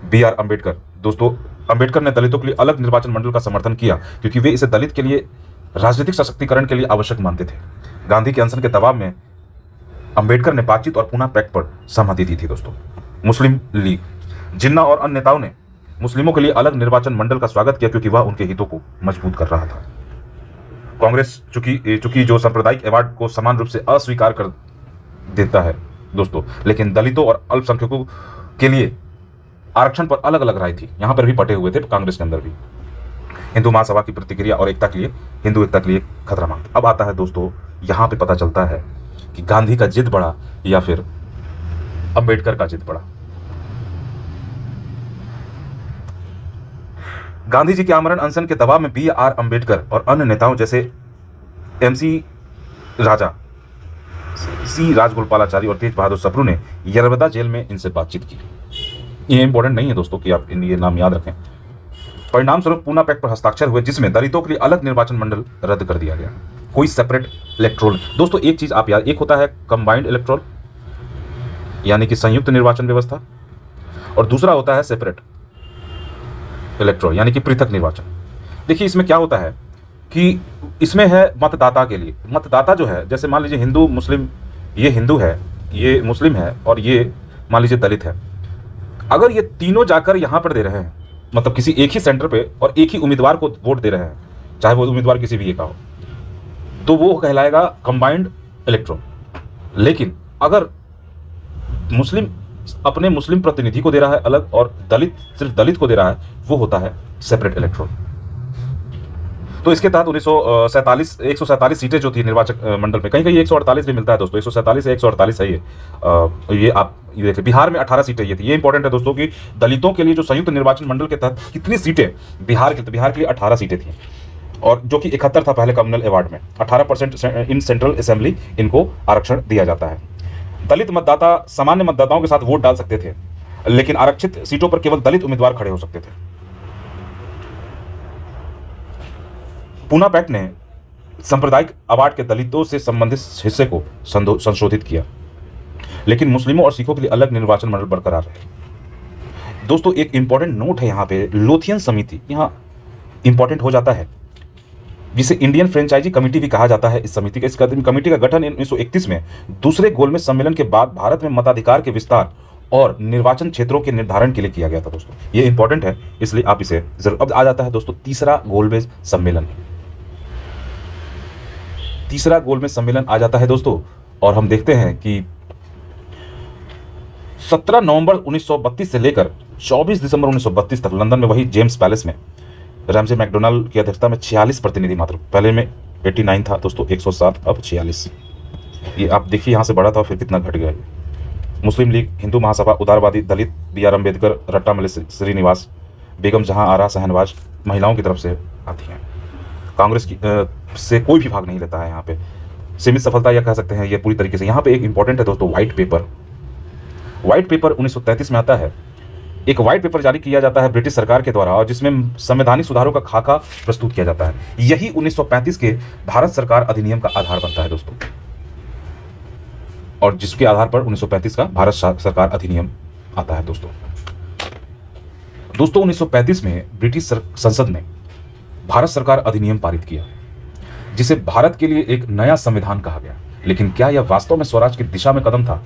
बी आर अम्बेडकर, दोस्तों अम्बेडकर ने दलितों के लिए अलग निर्वाचन मंडल का समर्थन किया क्योंकि वे इसे दलित के लिए राजनीतिक सशक्तिकरण के लिए आवश्यक मानते थे। गांधी के अनशन के दबाव में अम्बेडकर ने बातचीत और पूना पैक्ट पर सहमति दी थी। दोस्तों मुस्लिम लीग, जिन्ना और अन्य नेताओं ने मुस्लिमों के लिए अलग निर्वाचन मंडल का स्वागत किया क्योंकि वह उनके हितों को मजबूत कर रहा था। कांग्रेस चूंकि जो सांप्रदायिक अवार्ड को समान रूप से अस्वीकार कर देता है दोस्तों, लेकिन दलितों और अल्पसंख्यकों के लिए आरक्षण पर अलग अलग राय थी। यहां पर भी पटे हुए थे कांग्रेस के अंदर भी। हिंदू महासभा की प्रतिक्रिया और एकता के लिए, हिंदू एकता के लिए खतरा मांगते। अब आता है दोस्तों, यहां पे पता चलता है कि गांधी का जिद बढ़ा या फिर अंबेडकर का जिद बढ़ा। गांधी जी के आमरण अनशन के दबाव में बी आर अम्बेडकर और अन्य नेताओं जैसे एमसी राजा, सी राजगोपालाचारी और तेज बहादुर सप्रू ने यरवदा जेल में इनसे बातचीत की। ये इंपॉर्टेंट नहीं है दोस्तों कि आप ये नाम याद रखें। परिणाम स्वरूप पूना पैक्ट पर हस्ताक्षर हुए, जिसमें दलितों के लिए अलग निर्वाचन मंडल रद्द कर दिया गया। कोई सेपरेट इलेक्ट्रोल, दोस्तों एक चीज आप याद, एक होता है कंबाइंड इलेक्ट्रोल यानी कि संयुक्त निर्वाचन व्यवस्था, और दूसरा होता है सेपरेट इलेक्ट्रोल यानी कि पृथक निर्वाचन। देखिए इसमें क्या होता है कि इसमें है मतदाता के लिए, मतदाता जो है, जैसे मान लीजिए हिंदू मुस्लिम, ये हिंदू है, ये मुस्लिम है और ये मान लीजिए दलित है। अगर ये तीनों जाकर यहां पर दे रहे हैं, मतलब किसी एक ही सेंटर पे और एक ही उम्मीदवार को वोट दे रहे हैं, चाहे वो उम्मीदवार किसी भी एक का हो, तो वो कहलाएगा कंबाइंड इलेक्ट्रोल। लेकिन अगर मुस्लिम अपने मुस्लिम प्रतिनिधि को दे रहा है अलग और दलित सिर्फ दलित को दे रहा है, वो होता है सेपरेट इलेक्ट्रोल। तो इसके तहत 147 सीटें जो थी निर्वाचक मंडल में, कहीं कहीं 148 भी मिलता है दोस्तों, 147 से 148 है ये आप ये देखिए। बिहार में 18 सीटें ये थी। ये इंपॉर्टेंट है दोस्तों कि दलितों के लिए जो संयुक्त निर्वाचन मंडल के तहत कितनी सीटें बिहार के, तो बिहार के लिए 18 सीटें थी, और जो कि 71 था पहले कम्युनल अवार्ड में। 18% इन सेंट्रल असेंबली इनको आरक्षण दिया जाता है। दलित मतदाता सामान्य मतदाताओं के साथ वोट डाल सकते थे, लेकिन आरक्षित सीटों पर केवल दलित उम्मीदवार खड़े हो सकते थे। पूना पैक्ट ने सांप्रदायिक अवार्ड के दलितों से संबंधित हिस्से को संशोधित किया, लेकिन मुस्लिमों और सिखों के लिए अलग निर्वाचन मंडल बरकरार रहे। दोस्तों एक इंपॉर्टेंट नोट है यहाँ पे, लोथियन समिति यहाँ इंपॉर्टेंट हो जाता है, जिसे इंडियन फ्रेंचाइजी कमेटी भी कहा जाता है। इस समिति का, इस कमेटी का गठन 1931 में दूसरे गोलमेज सम्मेलन के बाद भारत में मताधिकार के विस्तार और निर्वाचन क्षेत्रों के निर्धारण के लिए किया गया था। दोस्तों ये इंपॉर्टेंट है, इसलिए आप इसे जरूर। अब आ जाता है दोस्तों तीसरा गोलमेज सम्मेलन। तीसरा गोलमेज सम्मेलन आ जाता है दोस्तों, और हम देखते हैं कि 17 नवंबर 1932 से लेकर 24 दिसंबर 1932 तक लंदन में वही जेम्स पैलेस में रैमजे मैकडोनाल्ड की अध्यक्षता में 46 प्रतिनिधि मात्र, पहले में 89 था दोस्तों, 107 अब 46। ये आप देखिए यहाँ से बढ़ा था फिर कितना घट गया। मुस्लिम लीग, हिंदू महासभा, उदारवादी, दलित, बी आर अम्बेडकर, रट्टामले श्रीनिवास, बेगम जहां आरा शहनवाज महिलाओं की तरफ से आती हैं। कांग्रेस की से कोई भी भाग नहीं लेता है यहाँ पे। सीमित सफलता या कह सकते हैं ये पूरी तरीके से। यहाँ पे एक इंपॉर्टेंट है दोस्तों व्हाइट पेपर। व्हाइट पेपर 1933 में आता है। एक व्हाइट पेपर जारी किया जाता है ब्रिटिश सरकार के द्वारा, और जिसमें संवैधानिक सुधारों का खाका प्रस्तुत किया जाता है। यही 1935 के भारत सरकार अधिनियम का आधार बनता है दोस्तों, और जिसके आधार पर 1935 का भारत सरकार अधिनियम आता है दोस्तों। 1935 में ब्रिटिश संसद ने भारत सरकार अधिनियम पारित किया, जिसे भारत के लिए एक नया संविधान कहा गया। लेकिन क्या यह वास्तव में स्वराज की दिशा में कदम था,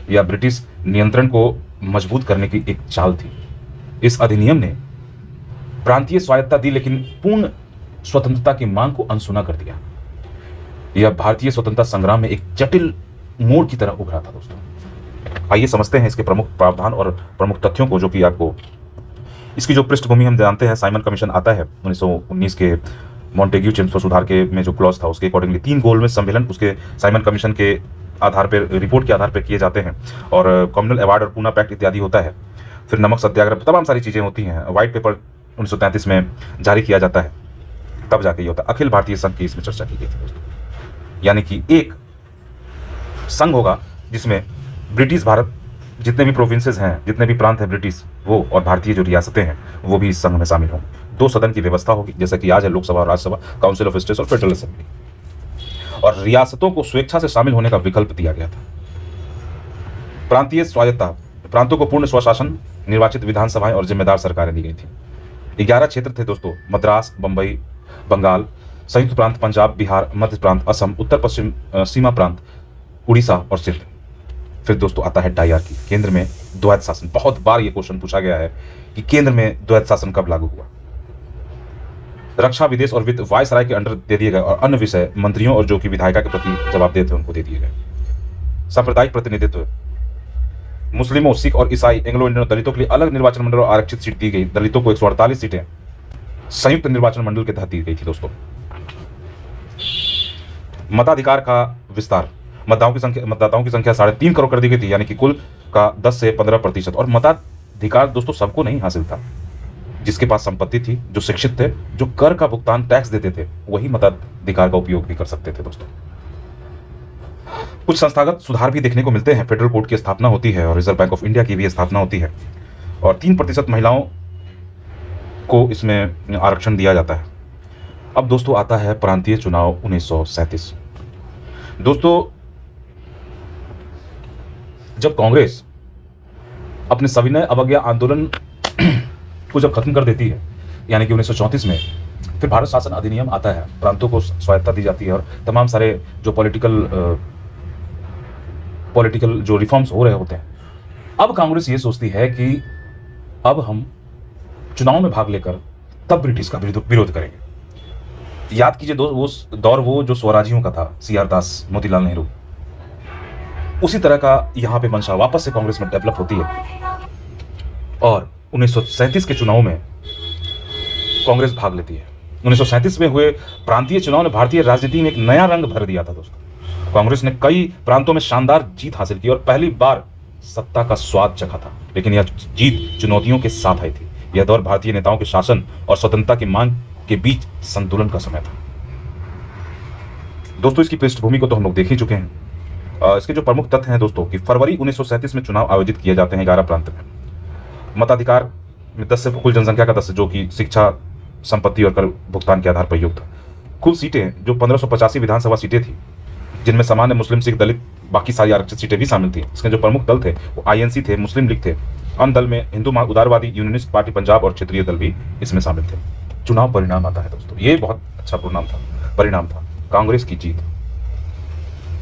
या ब्रिटिश नियंत्रण को मजबूत करने की एक चाल थी? इस अधिनियम ने प्रांतीय स्वायत्तता दी, लेकिन पूर्ण स्वतंत्रता की मांग को अनसुना कर दिया। यह भारतीय स्वतंत्रता संग्राम में एक जटिल मोड़ की तरह उभरा था दोस्तों। आइए समझते हैं इसके प्रमुख प्रावधान और प्रमुख तथ्यों को, जो कि आपको इसकी जो पृष्ठभूमि हम जानते हैं। साइमन कमीशन आता है 1919 के मॉन्टेग्यू चेम्सफोर्ड सुधार के में जो क्लॉज था उसके अकॉर्डिंगली 3 गोलमेज सम्मेलन उसके साइमन कमीशन के आधार पर, रिपोर्ट के आधार पर किए जाते हैं, और कम्युनल अवार्ड और पूना पैक्ट इत्यादि होता है। फिर नमक सत्याग्रह, तमाम सारी चीज़ें होती हैं। व्हाइट पेपर 1933 में जारी किया जाता है, तब जाके ये होता है। अखिल भारतीय संघ की इसमें चर्चा की गई थी दोस्तों, यानी कि एक संघ होगा जिसमें ब्रिटिश भारत जितने भी प्रोविंसेस हैं, जितने भी प्रांत हैं ब्रिटिश, वो और भारतीय जो रियासतें हैं वो भी इस संघ में शामिल होंगे। 2 सदन की व्यवस्था होगी, जैसा कि आज है लोकसभा और राज्यसभा, काउंसिल ऑफ स्टेट्स और फेडरल असेंबली। और रियासतों को स्वेच्छा से शामिल होने का विकल्प दिया गया था। प्रांतीय स्वायत्तता, प्रांतों को पूर्ण स्वशासन, निर्वाचित विधानसभाएं और जिम्मेदार सरकारें दी गई थी। 11 क्षेत्र थे दोस्तों, मद्रास, बंबई, बंगाल, संयुक्त प्रांत पंजाब, बिहार, मध्य प्रांत असम, उत्तर पश्चिम सीमा प्रांत उड़ीसा और सिंध। फिर दोस्तों आता है डायरकी, केंद्र में द्वैत शासन। बहुत बार ये क्वेश्चन पूछा गया है कि केंद्र में द्वैत शासन कब लागू हुआ। रक्षा, विदेश और वित्त वायसराय के अंडर दे दिए गए और अन्य विषय मंत्रियों और जो कि विधायिका के प्रति जवाबदेह थे उनको दे दिए गए। सांप्रदायिक प्रतिनिधित्व, मुस्लिमों, सिख और ईसाई, एंग्लो इंडियन और दलितों के लिए अलग निर्वाचन मंडल और आरक्षित सीट दी गई। दलितों को 148 सीटें संयुक्त निर्वाचन मंडल के तहत दी गई थी दोस्तों। मताधिकार का विस्तार, मतदाताओं की संख्या 3.5 करोड़ कर दी गई थी, यानी कि कुल का 10 से 15%। और मताधिकार दोस्तों सबको नहीं हासिल था। जिसके पास संपत्ति थी, जो शिक्षित थे, जो कर का भुगतान टैक्स देते थे, वही मताधिकार का उपयोग भी कर सकते थे दोस्तों। कुछ संस्थागत सुधार भी देखने को मिलते हैं। फेडरल कोर्ट की स्थापना होती है और रिजर्व बैंक ऑफ इंडिया की भी स्थापना होती है और 3% महिलाओं को इसमें आरक्षण दिया जाता है। अब दोस्तों आता है प्रांतीय चुनाव 1937। दोस्तों जब कांग्रेस अपने सविनय अवज्ञा आंदोलन को जब खत्म कर देती है, यानी कि 1934 में, फिर भारत शासन अधिनियम आता है, प्रांतों को स्वायत्तता दी जाती है और तमाम सारे जो पॉलिटिकल जो रिफॉर्म्स हो रहे होते हैं। अब कांग्रेस ये सोचती है कि अब हम चुनाव में भाग लेकर तब ब्रिटिश का विरोध करेंगे। याद कीजिए वो दौर वो जो स्वराजियों का था, सीआर दास, मोतीलाल नेहरू, उसी तरह का यहाँ पे मंशा वापस से कांग्रेस में डेवलप होती है और 1937 के चुनाव में कांग्रेस भाग लेती है। 1937 में हुए प्रांतीय चुनाव ने भारतीय राजनीति में एक नया रंग भर दिया था दोस्तों। कांग्रेस ने कई प्रांतों में शानदार जीत हासिल की और पहली बार सत्ता का स्वाद चखा था। लेकिन यह जीत चुनौतियों के साथ आई थी। यह दौर भारतीय नेताओं के शासन और स्वतंत्रता की मांग के बीच संतुलन का समय था दोस्तों। इसकी पृष्ठभूमि को तो हम लोग देख ही चुके हैं। इसके जो प्रमुख तथ्य हैं दोस्तों कि फरवरी 1937 में चुनाव आयोजित किए जाते हैं 11 प्रांत में। मताधिकार में 10 से कुल जनसंख्या का 10, जो कि शिक्षा, संपत्ति और कर भुगतान के आधार पर योग था। कुल सीटें जो 1585 विधानसभा सीटें थी, जिनमें सामान्य, मुस्लिम, सिख, दलित, बाकी सारी आरक्षित सीटें भी शामिल थी। इसके जो प्रमुख दल थे वो आईएनसी थे, मुस्लिम लीग थे। अन्य दल में हिंदू उदारवादी यूनियनिस्ट पार्टी पंजाब और क्षेत्रीय दल भी इसमें शामिल थे। चुनाव परिणाम आता है दोस्तों, ये बहुत अच्छा परिणाम था। कांग्रेस की जीत,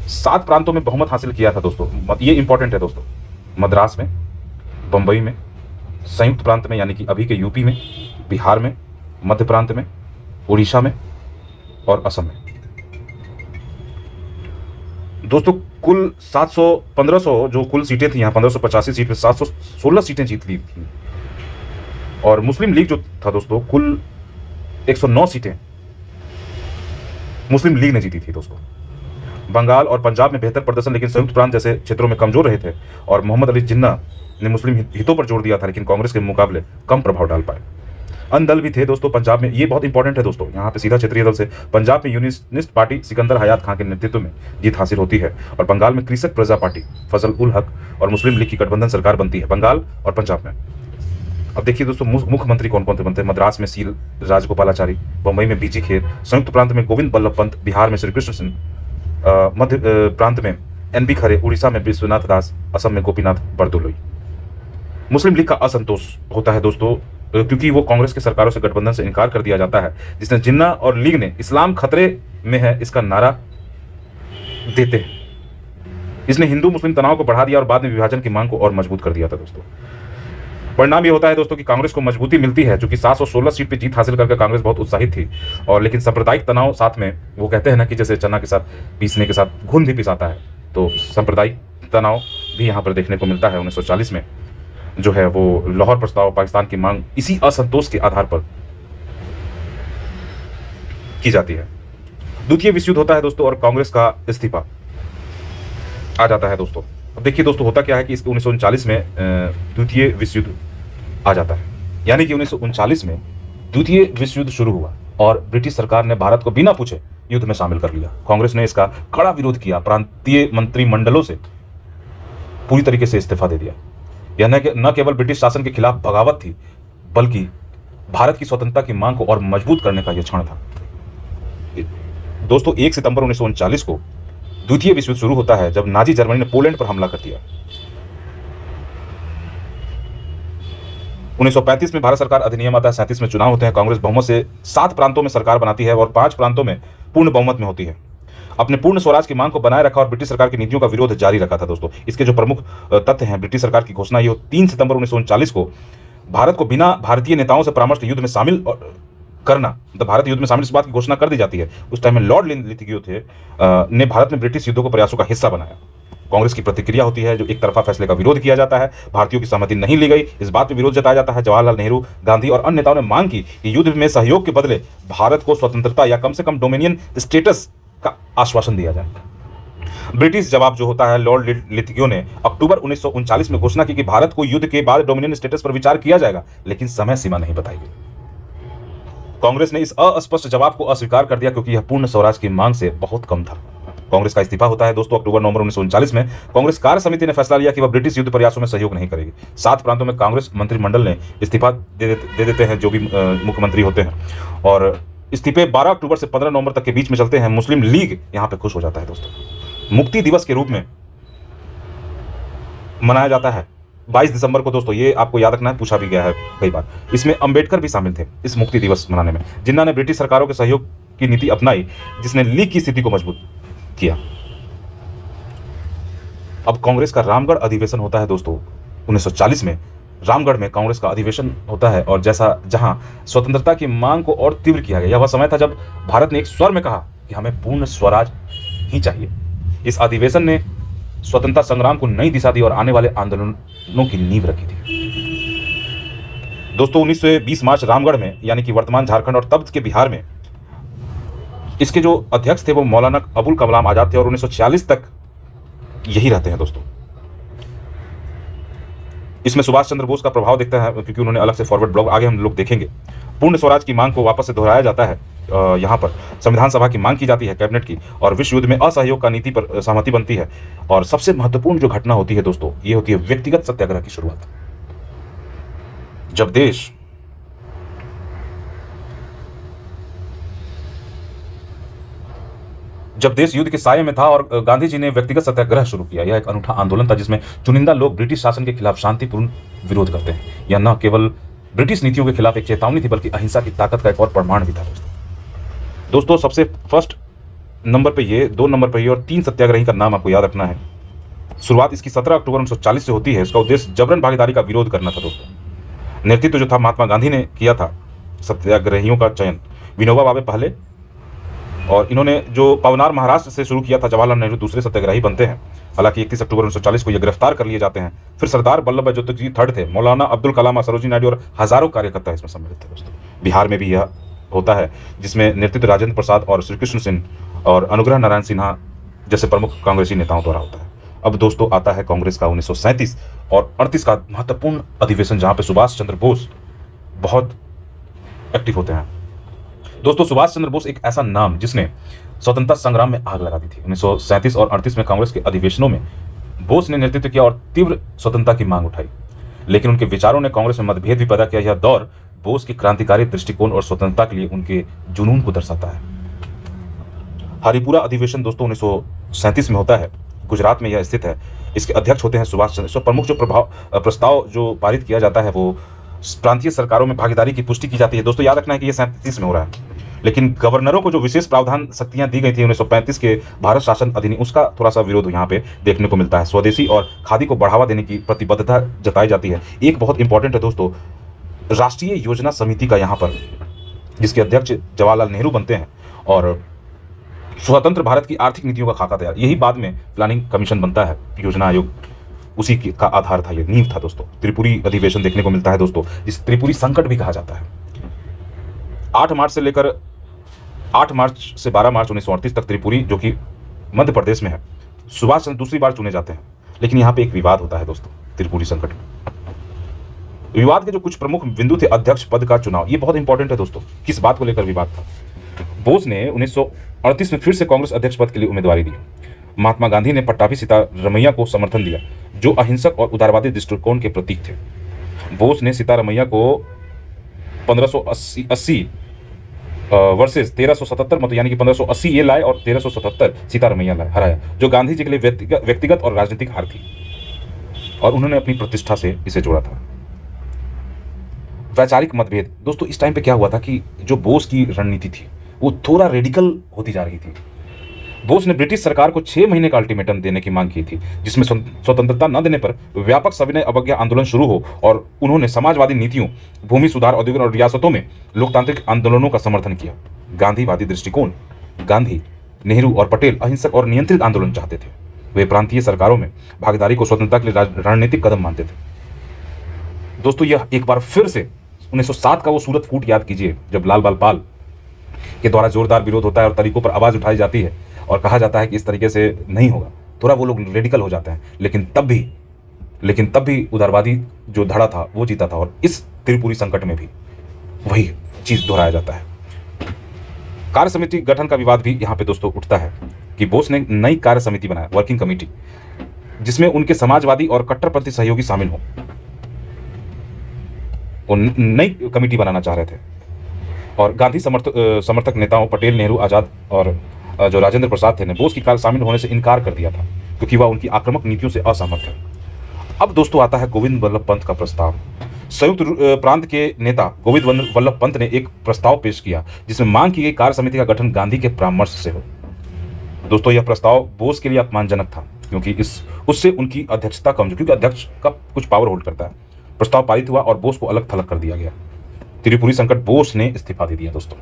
7 प्रांतों में बहुमत हासिल किया था दोस्तों। ये इंपॉर्टेंट है दोस्तों। मद्रास में, बंबई में, संयुक्त प्रांत में यानी कि अभी के यूपी में, बिहार में, मध्य प्रांत में, उड़ीसा में और असम में दोस्तों। कुल 1500 जो कुल सीटें थी यहाँ, 1585 सीट में 716 सीटें जीत ली थी। और मुस्लिम लीग जो था दोस्तों, कुल 109 सीटें मुस्लिम लीग ने जीती थी दोस्तों। बंगाल और पंजाब में बेहतर प्रदर्शन, लेकिन संयुक्त प्रांत जैसे क्षेत्रों में कमजोर रहे थे और मोहम्मद अली जिन्ना ने मुस्लिम हितों पर जोर दिया था, लेकिन कांग्रेस के मुकाबले कम प्रभाव डाल पाए। अन्य दल भी थे दोस्तों पंजाब में, ये बहुत इंपॉर्टेंट है दोस्तों। यहाँ पे सीधा क्षेत्रीय दल से पंजाब में यूनियनिस्ट पार्टी सिकंदर हयात खां के नेतृत्व में जीत हासिल होती है और बंगाल में कृषक प्रजा पार्टी, फजल उल हक और मुस्लिम लीग की गठबंधन सरकार बनती है बंगाल और पंजाब में। अब देखिए दोस्तों, मुख्यमंत्री कौन कौन से बनते हैं। मद्रास में सील राजगोपालाचारी, बंबई में बीजी खेर, संयुक्त प्रांत में गोविंद बल्लभ पंत, बिहार में श्रीकृष्ण सिंह, मध्य प्रांत में एनबी खरे, उड़ीसा में विश्वनाथ दास, असम में गोपीनाथ बरदोलोई। मुस्लिम लीग का असंतोष होता है दोस्तों, क्योंकि वो कांग्रेस के सरकारों से गठबंधन से इनकार कर दिया जाता है, जिसने जिन्ना और लीग ने इस्लाम खतरे में है इसका नारा देते हैं। इसने हिंदू मुस्लिम तनाव को बढ़ा दिया और बाद में विभाजन की मांग को और मजबूत कर दिया था दोस्तों। परिणाम ये होता है दोस्तों कि कांग्रेस को मजबूती मिलती है, क्योंकि 716 सीट पे जीत हासिल करके कांग्रेस बहुत उत्साहित थी। और लेकिन सांप्रदायिक तनाव साथ में, वो कहते हैं ना कि जैसे चना के साथ पीसने के साथ घुन भी पिसाता है, तो सांप्रदायिक तनाव भी यहाँ पर देखने को मिलता है। 1940 में जो है वो लाहौर प्रस्ताव, पाकिस्तान की मांग इसी असंतोष के आधार पर की जाती है। द्वितीय विश्व युद्ध होता है दोस्तों और कांग्रेस का इस्तीफा आ जाता है दोस्तों। अब देखिए दोस्तों, होता क्या है कि इस 1939 में द्वितीय विश्व युद्ध आ जाता है, यानी कि 1939 में द्वितीय विश्व युद्ध शुरू हुआ और ब्रिटिश सरकार ने भारत को बिना पूछे युद्ध में शामिल कर लिया। कांग्रेस ने इसका कड़ा विरोध किया, प्रांतीय मंत्रिमंडलों से पूरी तरीके से इस्तीफा दे दिया। यह न केवल ब्रिटिश शासन के खिलाफ बगावत थी, बल्कि भारत की स्वतंत्रता की मांग को और मजबूत करने का यह क्षण था। दोस्तों, 1 सितंबर 1939 को द्वितीय विश्व युद्ध शुरू होता है, जब नाजी जर्मनी ने पोलैंड पर हमला कर दिया। 1935 में भारत सरकार अधिनियम आता है, 37 में चुनाव होते हैं, कांग्रेस बहुमत से 7 प्रांतों में सरकार बनाती है और 5 प्रांतों में पूर्ण बहुमत में होती है। अपने पूर्ण स्वराज की मांग को बनाए रखा और ब्रिटिश सरकार की नीतियों का विरोध जारी रखा था। दोस्तों, इसके जो प्रमुख तथ्य हैं, ब्रिटिश सरकार की घोषणा ये 3 सितंबर 1939 को भारत को बिना भारतीय नेताओं से परामर्श युद्ध में शामिल करना, मतलब भारत युद्ध में शामिल इस बात की घोषणा कर दी जाती है। उस टाइम में लॉर्ड लिथिगियो थे ने भारत में ब्रिटिश युद्धों को प्रयासों का हिस्सा बनाया। कांग्रेस की प्रतिक्रिया होती है, जो एक तरफा फैसले का विरोध किया जाता है, भारतीयों की सहमति नहीं ली गई, इस बात पर विरोध जताया जाता है। जवाहरलाल नेहरू, गांधी और अन्य नेताओं ने मांग की कि युद्ध में सहयोग के बदले भारत को स्वतंत्रता या कम से कम डोमिनियन स्टेटस का आश्वासन दिया जाए। ब्रिटिश जवाब जो होता है, लॉर्ड लिथिगियो ने अक्टूबर 1939 में घोषणा की कि भारत को युद्ध के बाद डोमिनियन स्टेटस पर विचार किया जाएगा, लेकिन समय सीमा नहीं बताई गई। कांग्रेस ने इस अस्पष्ट जवाब को अस्वीकार कर दिया, क्योंकि यह पूर्ण स्वराज की मांग से बहुत कम था। कांग्रेस का इस्तीफा होता है दोस्तों अक्टूबर नवंबर 1939 में। कांग्रेस कार्य समिति ने फैसला लिया कि वह ब्रिटिश युद्ध प्रयासों में सहयोग नहीं करेगी। 7 प्रांतों में कांग्रेस मंत्रिमंडल ने इस्तीफा दे देते हैं, जो भी मुख्यमंत्री होते हैं, और इस्तीफे 12 अक्टूबर से 15 नवंबर तक के बीच में चलते हैं। मुस्लिम लीग यहां पे खुश हो जाता है दोस्तों। मुक्ति दिवस के रूप में मनाया जाता है 22 दिसंबर को। दोस्तों, ये आपको याद रखना है, पूछा भी गया है कई बार। इसमें अंबेडकर भी शामिल थे इस मुक्ति दिवस मनाने में, जिन्होंने ने ब्रिटिश सरकारों के सहयोग की नीति अपनाई, जिसने लीग की स्थिति को मजबूत किया। अब कांग्रेस का रामगढ़ अधिवेशन होता है दोस्तों 1940 में। रामगढ़ में कांग्रेस का अधिवेशन होता है, और जहां स्वतंत्रता की मांग को और तीव्र किया गया। यह वह समय था जब भारत ने एक स्वर में कहा कि हमें पूर्ण स्वराज ही चाहिए। इस अधिवेशन ने स्वतंत्रता संग्राम को नई दिशा दी और आने वाले आंदोलनों की नींव रखी थी। दोस्तों, 1920 मार्च रामगढ़ में, यानी कि वर्तमान झारखंड और तब के बिहार में, इसके जो अध्यक्ष थे वो मौलाना अबुल कलाम आजाद थे, और 1946 तक यही रहते हैं दोस्तों। इसमें सुभाष चंद्र बोस का प्रभाव दिखता है, क्योंकि उन्होंने अलग से फॉरवर्ड ब्लॉग आगे हम लोग देखेंगे। पूर्ण स्वराज की मांग को वापस से दोहराया जाता है। यहाँ पर संविधान सभा की मांग की जाती है, कैबिनेट की, और विश्व युद्ध में असहयोग का नीति पर सहमति बनती है। और सबसे महत्वपूर्ण जो घटना होती है दोस्तों, ये होती है व्यक्तिगत सत्याग्रह की शुरुआत। जब देश युद्ध के साये में था और गांधी जी ने व्यक्तिगत सत्याग्रह शुरू किया। यह एक अनूठा आंदोलन था, जिसमें चुनिंदा लोग ब्रिटिश शासन के खिलाफ शांतिपूर्ण विरोध करते हैं। यह न केवल ब्रिटिश नीतियों के खिलाफ एक चेतावनी थी, बल्कि अहिंसा की ताकत का एक और प्रमाण भी था दोस्तों। सबसे फर्स्ट नंबर पे ये, 2 नंबर पे ये, और 3 सत्याग्रही का नाम आपको याद रखना है। शुरुआत इसकी 17 अक्टूबर 1940 से होती है। इसका उद्देश्य जबरन भागीदारी का विरोध करना था दोस्तों। नेतृत्व जो था महात्मा गांधी ने किया था सत्याग्रहियों का चयन, विनोबा भावे पहले, और इन्होंने जो पवनार महाराष्ट्र से शुरू किया था, जवाहरलाल नेहरू दूसरे सत्याग्रही बनते हैं। हालांकि 31 अक्टूबर 1940 को ये गिरफ्तार कर लिए जाते हैं। फिर सरदार वल्लभ भाई पटेल जी 3rd थे, मौलाना अब्दुल कलाम, सरोजिनी नायडू और हजारों कार्यकर्ता इसमें सम्मिलित थे दोस्तों। बिहार में भी यह होता है, जिसमें नेतृत्व राजेंद्र प्रसाद और श्री कृष्ण सिंह और अनुग्रह नारायण सिन्हा जैसे प्रमुख कांग्रेसी नेताओं द्वारा होता है। अब दोस्तों आता है कांग्रेस का 1937 और 38 का महत्वपूर्ण अधिवेशन, जहां पे सुभाष चंद्र बोस बहुत एक्टिव होते हैं। दोस्तों, सुभाष चंद्र बोस एक ऐसा नाम जिसने स्वतंत्रता संग्राम में आग लगा दी थी। 1937 और 38 में कांग्रेस के अधिवेशनों में बोस ने नेतृत्व किया और तीव्र स्वतंत्रता की मांग उठाई, लेकिन उनके विचारों ने कांग्रेस में मतभेद भी पैदा किया। यह दौर बोस की क्रांतिकारी दृष्टिकोण और स्वतंत्रता के लिए उनके जुनून को दर्शाता है। हरिपुरा अधिवेशन दोस्तों 1937 में होता है, गुजरात में यह स्थित है। इसके अध्यक्ष होते हैं सुभाष चंद्र। प्रमुख जो प्रस्ताव जो पारित किया जाता है वो प्रांतीय सरकारों में भागीदारी की पुष्टि की जाती है। दोस्तों याद रखना है कि यह 37 में हो रहा है, लेकिन गवर्नरों को जो विशेष प्रावधान शक्तियां दी गई थी 1935 के भारत शासन अधिनियम, उसका थोड़ा सा विरोध यहाँ पे देखने को मिलता है। स्वदेशी और खादी को बढ़ावा देने की प्रतिबद्धता जताई जाती है। एक बहुत इंपॉर्टेंट है दोस्तों, राष्ट्रीय योजना समिति का यहाँ पर, जिसके अध्यक्ष जवाहरलाल नेहरू बनते हैं, और स्वतंत्र भारत की आर्थिक नीतियों का खाका तैयार। यही बाद में प्लानिंग कमीशन बनता है, योजना आयोग उसी का आधार था, ये नींव था दोस्तों। त्रिपुरी अधिवेशन देखने को मिलता है दोस्तों, जिसे त्रिपुरी संकट भी कहा जाता है। 8 मार्च से 12 मार्च 1938 तक त्रिपुरी, जो कि मध्य प्रदेश में है, सुभाष चंद्र दूसरी बार चुने जाते हैं। लेकिन यहाँ पे एक विवाद होता है दोस्तों त्रिपुरी संकट में। विवाद के जो कुछ प्रमुख बिंदु थे, अध्यक्ष पद का चुनाव, ये बहुत इंपॉर्टेंट है दोस्तों। किस बात को लेकर विवाद था? बोस ने 1938 में फिर से कांग्रेस अध्यक्ष पद के लिए उम्मीदवारी दी। महात्मा गांधी ने पट्टाभी सीतारमैया को समर्थन दिया। जो अहिंसक और उदारवादी दृष्टिकोण के प्रतीक थे। बोस ने सीतारमैया को 1580 वर्सेस 1377 मत यानी कि 1580 ये लाए और 1377 सीतारमैया लाए हराया, जो गांधी जी के लिए व्यक्तिगत और राजनीतिक हार थी और उन्होंने अपनी प्रतिष्ठा से इसे जोड़ा था। वैचारिक मतभेद दोस्तों, इस टाइम पे क्या हुआ था कि जो बोस की रणनीति थी वो थोड़ा रेडिकल होती जा रही थी। बोस ने ब्रिटिश सरकार को 6 महीने का अल्टीमेटम देने की मांग की थी, जिसमें स्वतंत्रता न देने पर व्यापक सविनय अवज्ञा आंदोलन शुरू हो, और उन्होंने समाजवादी नीतियों, भूमि सुधार, औद्योगिक और रियासतों में लोकतांत्रिक आंदोलनों का समर्थन किया। गांधीवादी दृष्टिकोण, गांधी, नेहरू और पटेल अहिंसक और नियंत्रित आंदोलन चाहते थे। वे प्रांतीय सरकारों में भागीदारी को स्वतंत्रता के लिए रणनीतिक कदम मानते थे। दोस्तों, यह एक बार फिर से 1907 का वो सूरत फूट याद कीजिए, जब लाल बाल पाल के द्वारा जोरदार विरोध होता है और तरीकों पर आवाज उठाई जाती है और कहा जाता है कि इस तरीके से नहीं होगा। थोड़ा वो लोग रेडिकल हो जाते हैं, लेकिन तब भी उदारवादी जो धड़ा था वो जीता था, और इस त्रिपुरी संकट में भी वही चीज दोहराया जाता है। कार्य समिति गठन का विवाद भी यहाँ पे दोस्तों उठता है कि बोस ने नई कार्य समिति बनाया, वर्किंग कमेटी, जिसमें उनके समाजवादी और कट्टरपंथी सहयोगी शामिल हों। वो नई कमेटी बनाना चाह रहे थे और गांधी समर्थक नेताओं पटेल, नेहरू, आजाद और जो राजेंद्र प्रसाद थे ने बोस की कार्य शामिल होने से इनकार कर दिया था, क्योंकि वह उनकी आक्रामक नीतियों से असहमत थे। अब दोस्तों आता है गोविंद वल्लभ पंत का प्रस्ताव। संयुक्त प्रांत के नेता गोविंद वल्लभ पंत ने एक प्रस्ताव पेश किया, जिसमें मांग की गई कार्य समिति का गठन गांधी के परामर्श से हो। दोस्तों, यह प्रस्ताव बोस के लिए अपमानजनक था, क्योंकि उससे उनकी अध्यक्षता कमजोर, क्योंकि अध्यक्ष का कुछ पावर होल्ड करता है। प्रस्ताव पारित हुआ और बोस को अलग थलग कर दिया गया। त्रिपुरी संकट, बोस ने इस्तीफा दे दिया। दोस्तों,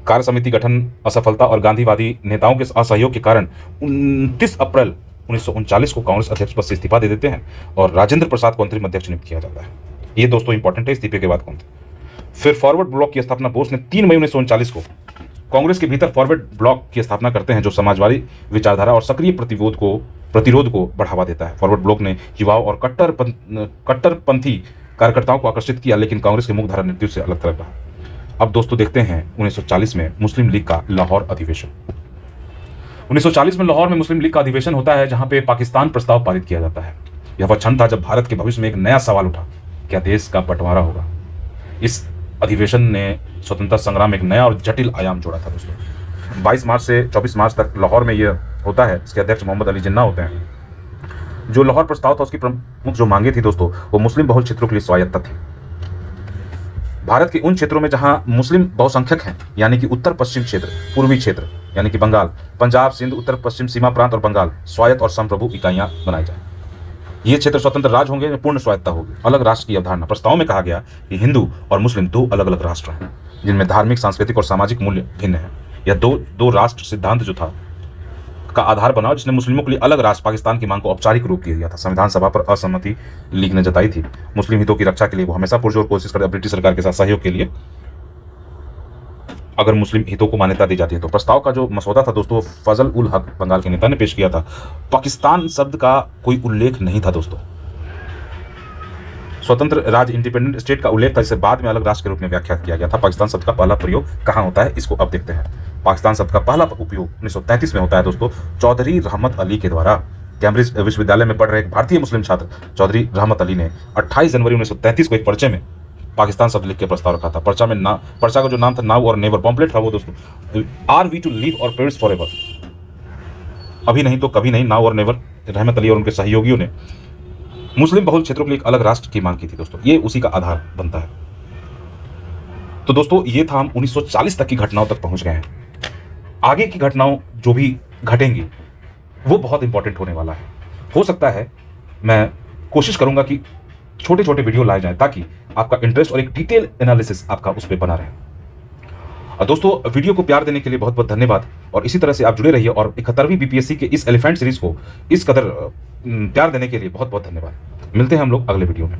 कार्य समिति गठन असफलता और गांधीवादी नेताओं के असहयोग के कारण 29 अप्रैल 1939 को कांग्रेस अध्यक्ष पद से इस्तीफा दे देते हैं और राजेंद्र प्रसाद को अंतरिम अध्यक्ष नियुक्त किया जाता है। ये दोस्तों इंपॉर्टेंट है, इस्तीफे के बाद कौन थे। फिर फॉरवर्ड ब्लॉक की स्थापना बोस ने 3 मई 1939 को कांग्रेस के भीतर फॉरवर्ड ब्लॉक की स्थापना करते हैं, जो समाजवादी विचारधारा और सक्रिय प्रतिरोध को बढ़ावा देता है। फॉरवर्ड ब्लॉक ने युवाओं और कट्टरपंथी कार्यकर्ताओं को आकर्षित किया, लेकिन कांग्रेस के मुख्यधारा नेतृत्व से अलग थलग रहा। अब दोस्तों देखते हैं 1940 में मुस्लिम लीग का लाहौर अधिवेशन। 1940 में लाहौर में मुस्लिम लीग का अधिवेशन होता है, जहां पे पाकिस्तान प्रस्ताव पारित किया जाता है। यह वह क्षण था जब भारत के भविष्य में एक नया सवाल उठा, क्या देश का बंटवारा होगा। इस अधिवेशन ने स्वतंत्रता संग्राम में एक नया और जटिल आयाम जोड़ा था। दोस्तों, 22 मार्च से 24 मार्च तक लाहौर में यह होता है। इसके अध्यक्ष मोहम्मद अली जिन्ना होते हैं। जो लाहौर प्रस्ताव था, उसकी प्रमुख जो मांगे थी दोस्तों, वो मुस्लिम बहुल क्षेत्रों के लिए स्वायत्तता थी। भारत के उन क्षेत्रों में जहां मुस्लिम बहुसंख्यक हैं, यानी कि उत्तर पश्चिम क्षेत्र, पूर्वी क्षेत्र यानी कि बंगाल, पंजाब, सिंध, उत्तर पश्चिम सीमा प्रांत और बंगाल, स्वायत्त और संप्रभु इकाइयां बनाई जाए। ये क्षेत्र स्वतंत्र राज्य होंगे, पूर्ण स्वायत्तता होगी। अलग राष्ट्र की अवधारणा। प्रस्ताव में कहा गया कि हिंदू और मुस्लिम 2 अलग अलग राष्ट्र हैं, जिनमें धार्मिक, सांस्कृतिक और सामाजिक मूल्य भिन्न हैं। यह दो राष्ट्र सिद्धांत जो था का आधार बनाओ, जिसने मुस्लिमों के लिए अलग राष्ट्र पाकिस्तान की मांग को औपचारिक रूप दिया था। संविधान सभा पर असहमति लीग ने जताई थी। मुस्लिम हितों की रक्षा के लिए वो हमेशा पुरजोर कोशिश करता ब्रिटिश सरकार के साथ सहयोग के लिए, अगर मुस्लिम हितों को मान्यता दी जाती है तो। प्रस्ताव का जो मसौदा था दोस्तों, फजल उल हक बंगाल के नेता ने पेश किया था। पाकिस्तान शब्द का कोई उल्लेख नहीं था दोस्तों। स्वतंत्र राज्य, इंडिपेंडेंट स्टेट का उल्लेख था, जिसे बाद में अलग राष्ट्र के रूप में व्याख्या किया गया था। पाकिस्तान शब्द का पहला प्रयोग कहाँ होता है, इसको अब देखते हैं। पाकिस्तान शब्द का पहला उपयोग 1933 में होता है दोस्तों, चौधरी रहमत अली के द्वारा। कैम्ब्रिज विश्वविद्यालय में पढ़ रहे एक भारतीय मुस्लिम छात्र चौधरी रहमत अली ने 28 जनवरी 1933 को एक पर्चे में पाकिस्तान शब्द लिख के प्रस्ताव रखा था। पर्चा का जो नाम था नाउ और नेवर, पॉम्पलेट था वो दोस्तों, आर वी टू लिव और पेरिश फॉर एवर, अभी नहीं तो कभी नहीं, नाउ और नेवर। रहमत अली और उनके सहयोगियों ने मुस्लिम बहुल क्षेत्रों के लिए एक अलग राष्ट्र की मांग की थी दोस्तों। ये उसी का आधार बनता है। तो दोस्तों, ये था, हम 1940 तक की घटनाओं तक पहुंच गए हैं। आगे की घटनाओं जो भी घटेंगी वो बहुत इंपॉर्टेंट होने वाला है। हो सकता है मैं कोशिश करूंगा कि छोटे छोटे वीडियो लाए जाए, ताकि आपका इंटरेस्ट और एक डिटेल एनालिसिस आपका उस पर बना रहे। दोस्तों, वीडियो को प्यार देने के लिए बहुत बहुत धन्यवाद, और इसी तरह से आप जुड़े रहिए, और 71वीं बीपीएससी के इस एलिफेंट सीरीज को इस कदर प्यार देने के लिए बहुत बहुत धन्यवाद। मिलते हैं हम लोग अगले वीडियो में।